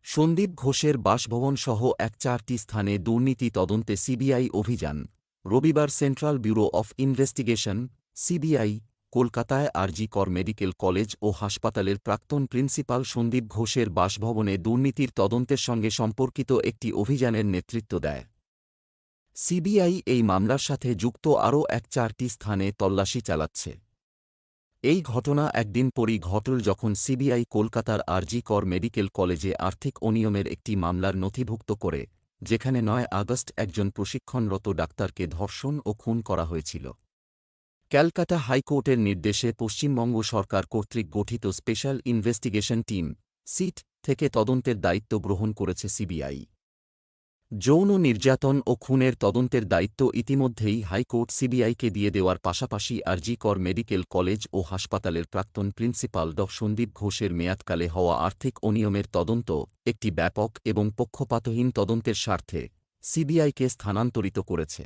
সন্দীপ ঘোষের বাসভবনসহ ৪টি স্থানে দুর্নীতি তদন্তে সিবিআই অভিযান। রবিবার central bureau of investigation CBI কলকাতায় আরজি কর মেডিকেল কলেজ ও হাসপাতালের প্রাক্তন প্রিন্সিপাল সন্দীপ ঘোষের বাসভবনে দুর্নীতির তদন্তের সঙ্গে সম্পর্কিত একটি অভিযানের নেতৃত্ব দেয়। সিবিআই এই মামলার সাথে যুক্ত আরও ৪টি স্থানে তল্লাশি চালাচ্ছে। এই ঘটনা একদিন পরই ঘটল যখন সিবিআই কলকাতার আরজি কর মেডিকেল কলেজে আর্থিক অনিয়মের একটি মামলার নথিভুক্ত করে, যেখানে ৯ আগস্ট একজন প্রশিক্ষণরত ডাক্তারকে ধর্ষণ ও খুন করা হয়েছিল। ক্যালকাটা হাইকোর্টের নির্দেশে পশ্চিমবঙ্গ সরকার কর্তৃক গঠিত স্পেশাল ইনভেস্টিগেশন টিম সিট থেকে তদন্তের দায়িত্ব গ্রহণ করেছে সিবিআই। যৌন নির্যাতন ও খুনের তদন্তের দায়িত্ব ইতিমধ্যেই হাইকোর্ট সিবিআইকে দিয়ে দেওয়ার পাশাপাশি আরজি কর মেডিকেল কলেজ ও হাসপাতালের প্রাক্তন প্রিন্সিপাল ড সন্দীপ ঘোষের মেয়াদকালে হওয়া আর্থিক অনিয়মের তদন্ত একটি ব্যাপক এবং পক্ষপাতহীন তদন্তের স্বার্থে সিবিআইকে স্থানান্তরিত করেছে।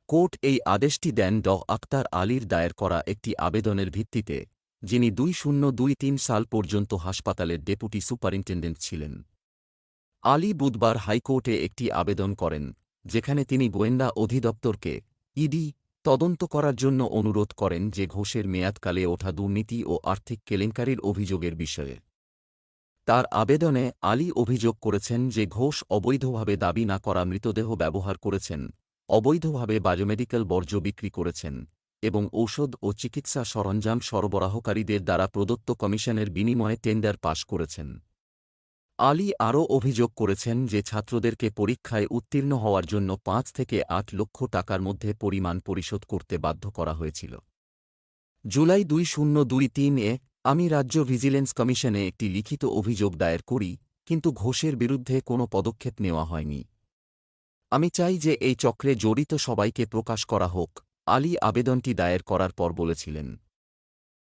কোর্ট এই আদেশটি দেন ড আক্তার আলীর দায়ের করা একটি আবেদনের ভিত্তিতে, যিনি 2023 সাল পর্যন্ত হাসপাতালের ডেপুটি সুপারিনটেনডেন্ট ছিলেন। আলী বুধবার হাইকোর্টে একটি আবেদন করেন, যেখানে তিনি গোয়েন্দা অধিদপ্তরকে ইডি তদন্ত করার জন্য অনুরোধ করেন যে ঘোষের মেয়াদকালে ওঠা দুর্নীতি ও আর্থিক কেলেঙ্কারির অভিযোগের বিষয়ে। তার আবেদনে আলী অভিযোগ করেছেন যে ঘোষ অবৈধভাবে দাবি না করা মৃতদেহ ব্যবহার করেছেন, অবৈধভাবে বায়োমেডিক্যাল বর্জ্য বিক্রি করেছেন এবং ঔষধ ও চিকিৎসা সরঞ্জাম সরবরাহকারীদের দ্বারা প্রদত্ত কমিশনের বিনিময়ে টেন্ডার পাশ করেছেন। আলী আরও অভিযোগ করেছেন যে ছাত্রদেরকে পরীক্ষায় উত্তীর্ণ হওয়ার জন্য ৫ থেকে ৮ লক্ষ টাকার মধ্যে পরিমাণ পরিশোধ করতে বাধ্য করা হয়েছিল। জুলাই 2023-এ আমি রাজ্য ভিজিলেন্স কমিশনে একটি লিখিত অভিযোগ দায়ের করি, কিন্তু ঘোষের বিরুদ্ধে কোনো পদক্ষেপ নেওয়া হয়নি। আমি চাই যে এই চক্রে জড়িত সবাইকে প্রকাশ করা হোক, আলী আবেদনটি দায়ের করার পর বলেছিলেন।